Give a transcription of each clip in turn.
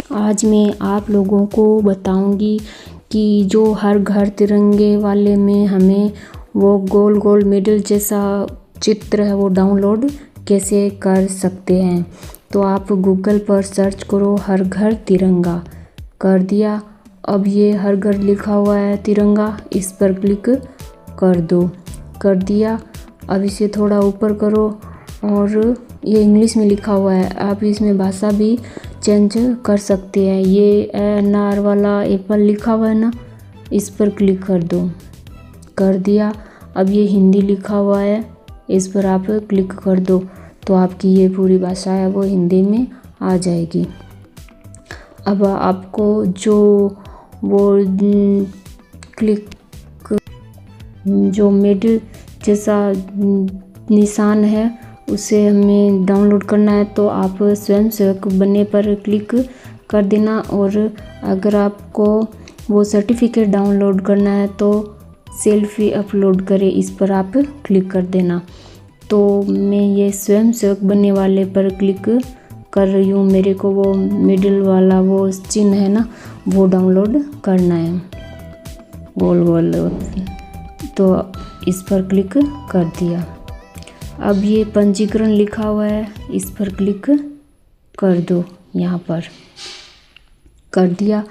आज मैं आप लोगों को बताऊंगी कि जो हर घर तिरंगे वाले में हमें वो गोल गोल मेडल जैसा चित्र है वो डाउनलोड कैसे कर सकते हैं। तो आप गूगल पर सर्च करो हर घर तिरंगा। कर दिया। अब ये हर घर लिखा हुआ है तिरंगा, इस पर क्लिक कर दो। कर दिया। अब इसे थोड़ा ऊपर करो और ये इंग्लिश में लिखा हुआ है, आप इसमें भाषा भी चेंज कर सकते हैं। ये अनार वाला एप्पल लिखा हुआ है ना, इस पर क्लिक कर दो। कर दिया। अब ये हिंदी लिखा हुआ है, इस पर आप क्लिक कर दो तो आपकी ये पूरी भाषा है वो हिंदी में आ जाएगी। अब आपको जो वो क्लिक जो मेडल जैसा निशान है उसे हमें डाउनलोड करना है, तो आप स्वयंसेवक बनने पर क्लिक कर देना। और अगर आपको वो सर्टिफिकेट डाउनलोड करना है तो सेल्फी अपलोड करें, इस पर आप क्लिक कर देना। तो मैं ये स्वयंसेवक बनने वाले पर क्लिक कर रही हूँ। मेरे को वो मेडल वाला वो चिन्ह है ना वो डाउनलोड करना है, गोल गोल, तो इस पर क्लिक कर दिया। अब ये पंजीकरण लिखा हुआ है, इस पर क्लिक कर दो। यहाँ पर कर दिया।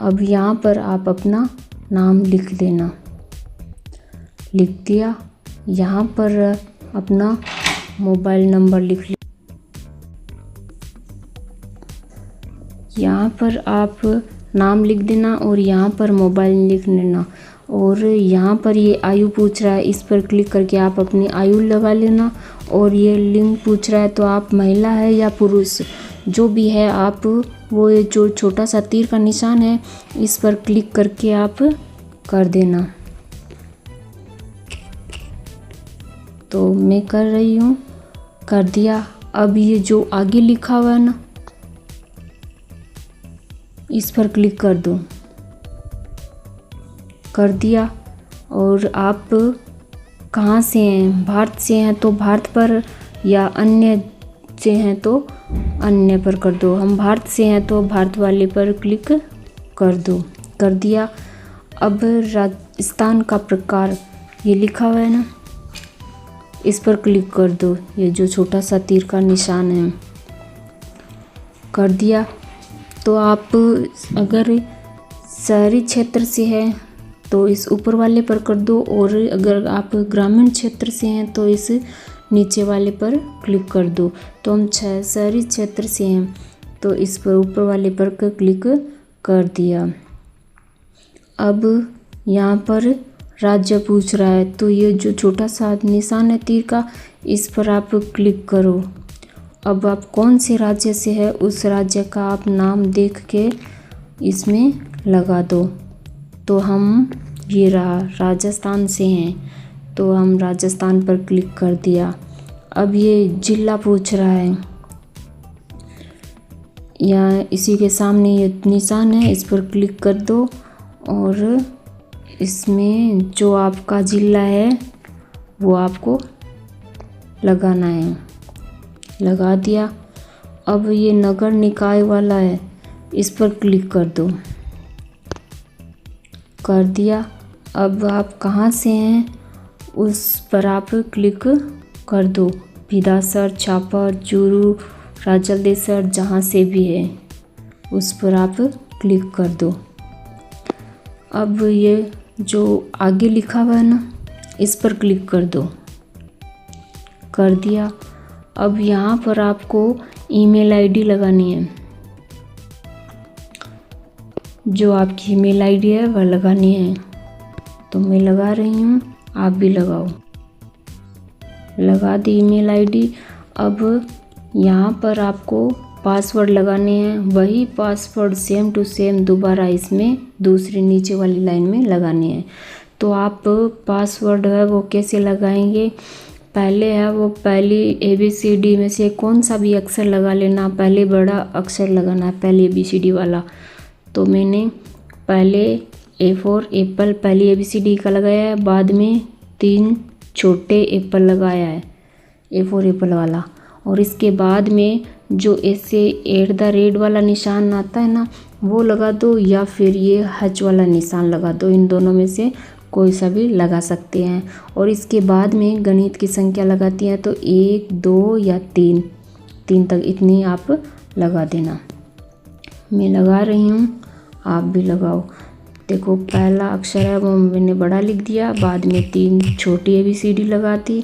अब यहाँ पर आप अपना नाम लिख देना। लिख दिया। यहाँ पर अपना मोबाइल नंबर लिख लिया। यहाँ पर आप नाम लिख देना और यहाँ पर मोबाइल लिख लेना। और यहाँ पर ये आयु पूछ रहा है, इस पर क्लिक करके आप अपनी आयु लगा लेना। और ये लिंग पूछ रहा है, तो आप महिला है या पुरुष जो भी है आप वो जो छोटा सा तीर का निशान है इस पर क्लिक करके आप कर देना। तो मैं कर रही हूँ। कर दिया। अब ये जो आगे लिखा हुआ है ना इस पर क्लिक कर दो। कर दिया। और आप कहाँ से हैं, भारत से हैं तो भारत पर, या अन्य से हैं तो अन्य पर कर दो। हम भारत से हैं तो भारत वाले पर क्लिक कर दो। कर दिया। अब राजस्थान का प्रकार ये लिखा हुआ है ना, इस पर क्लिक कर दो, ये जो छोटा सा तीर का निशान है। कर दिया। तो आप अगर शहरी क्षेत्र से हैं तो इस ऊपर वाले पर कर दो, और अगर आप ग्रामीण क्षेत्र से हैं तो इस नीचे वाले पर क्लिक कर दो। तो हम शहरी क्षेत्र से हैं तो इस पर ऊपर वाले पर क्लिक कर दिया। अब यहाँ पर राज्य पूछ रहा है, तो ये जो छोटा सा निशान है तीर का इस पर आप क्लिक करो। अब आप कौन से राज्य से है उस राज्य का आप नाम देख के इसमें लगा दो। तो हम ये रहा राजस्थान से हैं तो हम राजस्थान पर क्लिक कर दिया। अब ये जिला पूछ रहा है, या इसी के सामने ये निशान है इस पर क्लिक कर दो और इसमें जो आपका जिला है वो आपको लगाना है। लगा दिया। अब ये नगर निकाय वाला है, इस पर क्लिक कर दो। कर दिया। अब आप कहाँ से हैं उस पर आप क्लिक कर दो। बिदासर, छापर, चूरू, राजलदेसर, जहाँ से भी है उस पर आप क्लिक कर दो। अब ये जो आगे लिखा हुआ है ना इस पर क्लिक कर दो। कर दिया। अब यहाँ पर आपको ईमेल आईडी लगानी है, जो आपकी ईमेल आईडी है वह लगानी है। तो मैं लगा रही हूँ, आप भी लगाओ। लगा दी ईमेल आईडी। अब यहाँ पर आपको पासवर्ड लगाने हैं, वही पासवर्ड सेम टू सेम दोबारा इसमें दूसरी नीचे वाली लाइन में लगानी है। तो आप पासवर्ड है वो कैसे लगाएंगे, पहले है वो पहली ABCD में से कौन सा भी अक्षर लगा लेना। पहले बड़ा अक्षर लगाना है, पहले ABCD वाला। तो मैंने पहले A फॉर एप्पल पहली ABCD का लगाया है, बाद में 3 छोटे एप्पल लगाया है A फॉर एप्पल वाला, और इसके बाद में जो ऐसे @ वाला निशान आता है ना वो लगा दो, या फिर ये H वाला निशान लगा दो। इन दोनों में से कोई सा भी लगा सकते हैं। और इसके बाद में गणित की संख्या लगाती हैं तो 1, 2 या 3 तक इतनी आप लगा देना। मैं लगा रही हूँ, आप भी लगाओ। देखो पहला अक्षर है वो मैंने बड़ा लिख दिया, बाद में 3 छोटी ABCD लगा दी,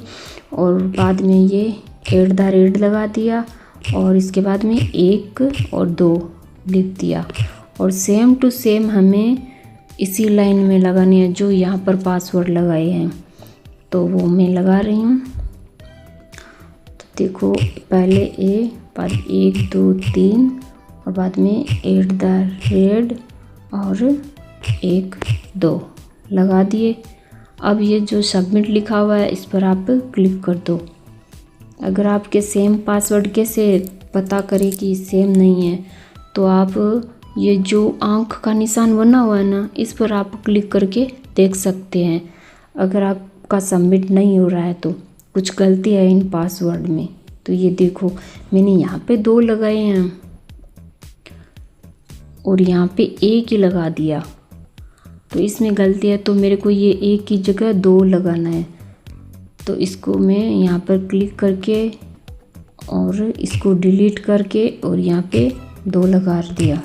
और बाद में ये @ लगा दिया, और इसके बाद में 1 और 2 लिख दिया। और सेम टू सेम हमें इसी लाइन में लगानी है जो यहाँ पर पासवर्ड लगाए हैं, तो वो मैं लगा रही हूँ। तो देखो पहले बाद 1, 2, 3 और बाद में @ और 1, 2 लगा दिए। अब ये जो सबमिट लिखा हुआ है इस पर आप क्लिक कर दो। अगर आपके सेम पासवर्ड कैसे पता करें कि सेम नहीं है, तो आप ये जो आँख का निशान बना हुआ है ना इस पर आप क्लिक करके देख सकते हैं। अगर आपका सबमिट नहीं हो रहा है तो कुछ गलती है इन पासवर्ड में। तो ये देखो मैंने यहाँ पे 2 लगाए हैं और यहाँ पे 1 ही लगा दिया, तो इसमें गलती है। तो मेरे को ये 1 की जगह 2 लगाना है। तो इसको मैं यहाँ पर क्लिक करके और इसको डिलीट करके और यहाँ पे 2 लगा दिया।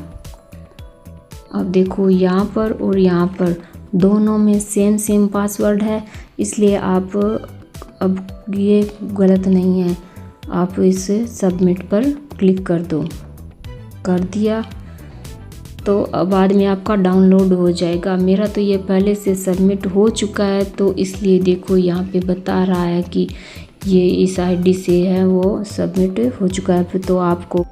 अब देखो यहाँ पर और यहाँ पर दोनों में सेम पासवर्ड है, इसलिए आप अब ये गलत नहीं है। आप इस सबमिट पर क्लिक कर दो। कर दिया तो अब बाद में आपका डाउनलोड हो जाएगा। मेरा तो ये पहले से सबमिट हो चुका है, तो इसलिए देखो यहाँ पे बता रहा है कि ये इस ID से है वो सबमिट हो चुका है। फिर तो आपको